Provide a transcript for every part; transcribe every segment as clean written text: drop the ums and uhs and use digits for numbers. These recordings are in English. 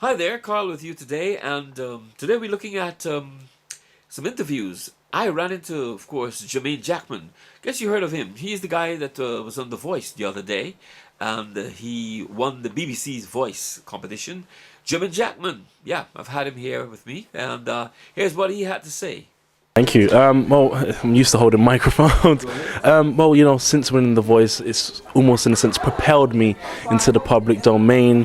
Hi there, Carl with you today, and today we're looking at some interviews. I ran into, of course, Jermain Jackman. Guess you heard of him. He's the guy that was on The Voice the other day, and he won the BBC's Voice competition. Jermain Jackman, yeah, I've had him here with me, and here's what he had to say. Thank you. Well, I'm used to holding microphones. Well, since winning The Voice, it's almost in a sense propelled me into the public domain,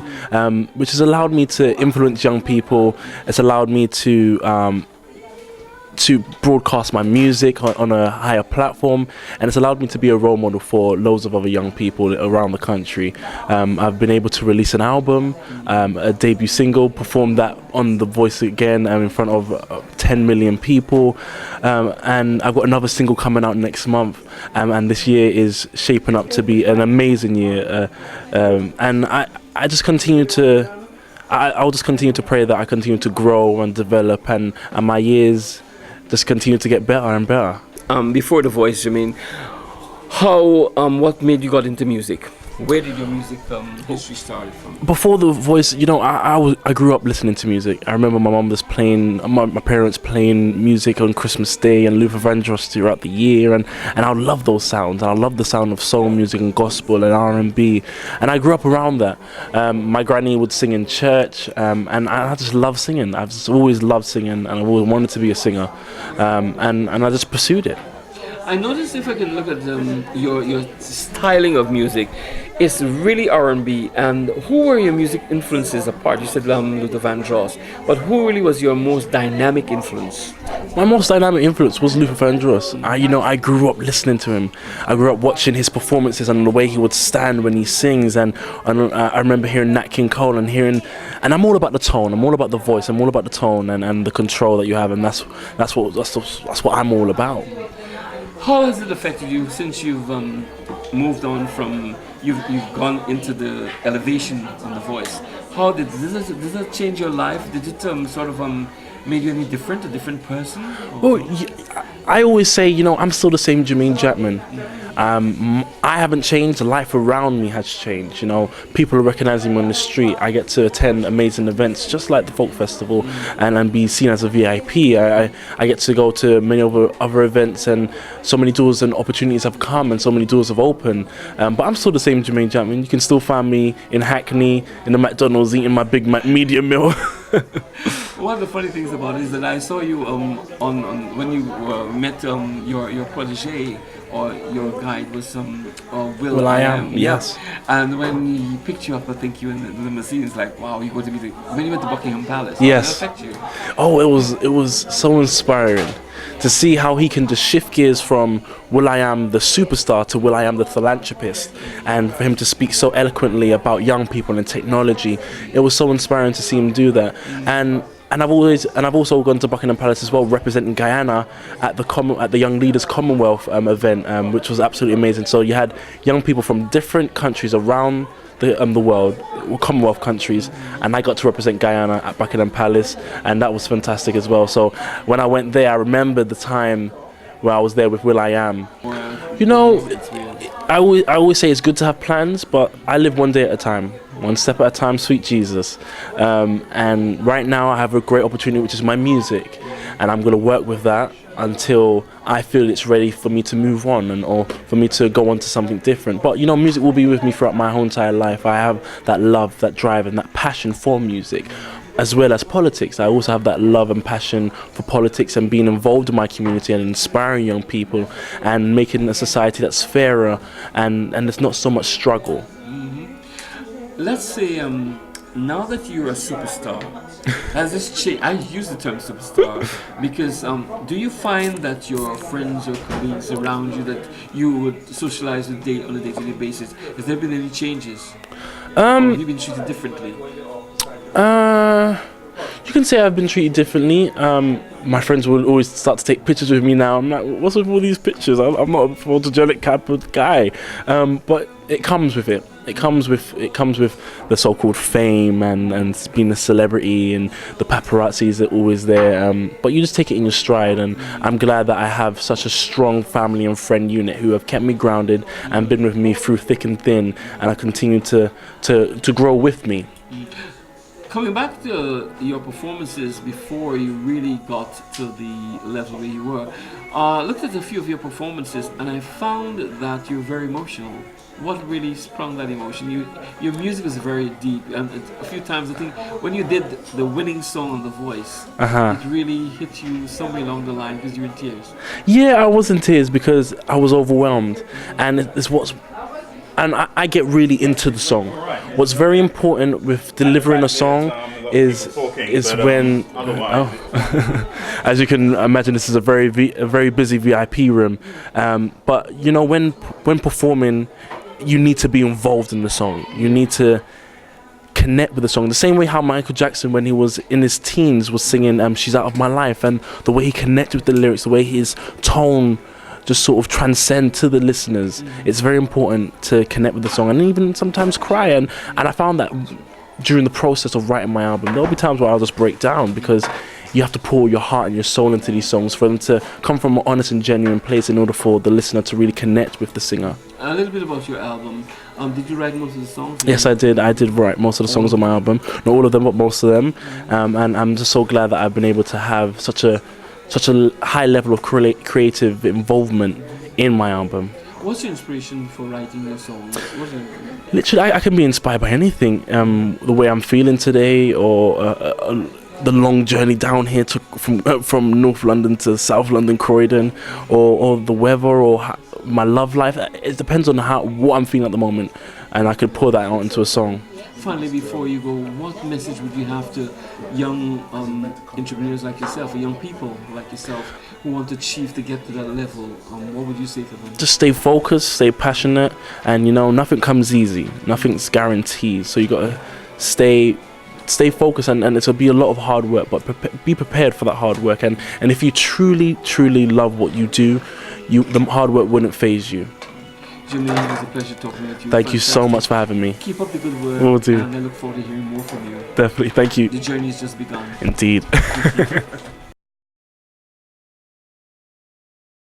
which has allowed me to influence young people. It's allowed me to broadcast my music on a higher platform, and it's allowed me to be a role model for loads of other young people around the country. I've been able to release an album, a debut single, perform that on The Voice again in front of 10 million people, and I've got another single coming out next month, and this year is shaping up to be an amazing year, and I just continue to I'll just continue to pray that I continue to grow and develop, and my years just continue to get better and better. Before The Voice, Jermain, what made you got into music? Where did your music history started from? Before The Voice, I grew up listening to music. I remember my mum was playing, my parents playing music on Christmas Day and Luther Vandross throughout the year, and I love those sounds. I love the sound of soul music and gospel and R&B, and I grew up around that. My granny would sing in church, and I just love singing. I've just always loved singing, and I've always wanted to be a singer, and I just pursued it. I noticed, if I can look at your styling of music, it's really R&B. And who were your music influences apart? You said Luther Vandross, but who really was your most dynamic influence? My most dynamic influence was Luther Vandross. I grew up listening to him. I grew up watching his performances and the way he would stand when he sings. And I remember hearing Nat King Cole and I'm all about the tone. I'm all about the voice. I'm all about the tone and the control that you have. And that's what I'm all about. How has it affected you since you've moved on from you've gone into the elevation on The Voice? How did that change your life? Did it made you any different, a different person? Well, I always say, I'm still the same Jermain Jackman. I haven't changed. The life around me has changed. People are recognizing me on the street. I get to attend amazing events, just like the Folk Festival, and be seen as a VIP. I get to go to many other events, and so many doors and opportunities have come, and so many doors have opened. But I'm still the same Jermain Jackman. You can still find me in Hackney, in the McDonald's, eating my Big Mac medium meal. One of the funny things about it is that I saw you on when you met your protege, or your guide was Will I Am. Yes. And when he picked you up, I think you in the limousine, it's like, wow, you go to meet when you went to Buckingham Palace. Yes. How did it affect you? Oh, it was so inspiring to see how he can just shift gears from Will I Am the superstar to Will I Am the philanthropist, and for him to speak so eloquently about young people and technology. It was so inspiring to see him do that. And I've also gone to Buckingham Palace as well, representing Guyana at the Young Leaders Commonwealth event, which was absolutely amazing. So you had young people from different countries around the world, Commonwealth countries, and I got to represent Guyana at Buckingham Palace, and that was fantastic as well. So when I went there, I remembered the time where I was there with Will I Am. I always say it's good to have plans, but I live one day at a time. One step at a time, sweet Jesus. And right now I have a great opportunity, which is my music. And I'm going to work with that until I feel it's ready for me to move on or for me to go on to something different. But, music will be with me throughout my whole entire life. I have that love, that drive, and that passion for music, as well as politics. I also have that love and passion for politics and being involved in my community and inspiring young people and making a society that's fairer and there's not so much struggle. Let's say now that you're a superstar, has this changed? I use the term superstar because do you find that your friends or colleagues around you that you would socialize with on a day-to-day basis, has there been any changes? Have you been treated differently? You can say I've been treated differently. My friends will always start to take pictures with me now. I'm like, what's with all these pictures? I'm not a photogenic type of guy. But it comes with it. It comes with the so-called fame and being a celebrity and the paparazzis are always there. But you just take it in your stride, and I'm glad that I have such a strong family and friend unit who have kept me grounded and been with me through thick and thin, and I continue to grow with me. Coming back to your performances before you really got to the level where you were, looked at a few of your performances and I found that you're very emotional. What really sprung that emotion? Your music is very deep, and a few times I think when you did the winning song on The Voice, it really hit you somewhere along the line because you were in tears. Yeah, I was in tears because I was overwhelmed, and I get really into the song. What's very important with delivering a song is when as you can imagine, this is a very busy VIP room, but you know, when performing, you need to be involved in the song. You need to connect with the song. The same way how Michael Jackson, when he was in his teens, was singing "She's Out of My Life," and the way he connected with the lyrics, the way his tone just sort of transcend to the listeners. It's very important to connect with the song and even sometimes cry. And I found that during the process of writing my album, there'll be times where I'll just break down because you have to pour your heart and your soul into these songs for them to come from an honest and genuine place in order for the listener to really connect with the singer. A little bit about your album. Did you write most of the songs? Yes, I did. I did write most of the songs on my album. Not all of them, but most of them. And I'm just so glad that I've been able to have such a high level of creative involvement in my album. What's your inspiration for writing your songs? Literally, I can be inspired by anything. The way I'm feeling today, or the long journey down here from North London to South London, Croydon, or the weather, or my love life. It depends on what I'm feeling at the moment, and I could pour that out into a song. Finally, before you go, what message would you have to young entrepreneurs like yourself, or young people like yourself who want to achieve to get to that level? What would you say to them? Just stay focused, stay passionate, and you know, nothing comes easy. Nothing's guaranteed. So you got to stay focused, and it'll be a lot of hard work, but be prepared for that hard work. And if you truly love what you do, the hard work wouldn't faze you. Jermain, it was a pleasure talking with you. Thank you so much for having me. Keep up the good work. Will do. And I look forward to hearing more from you. Definitely. Thank you. The journey has just begun. Indeed. Thank you.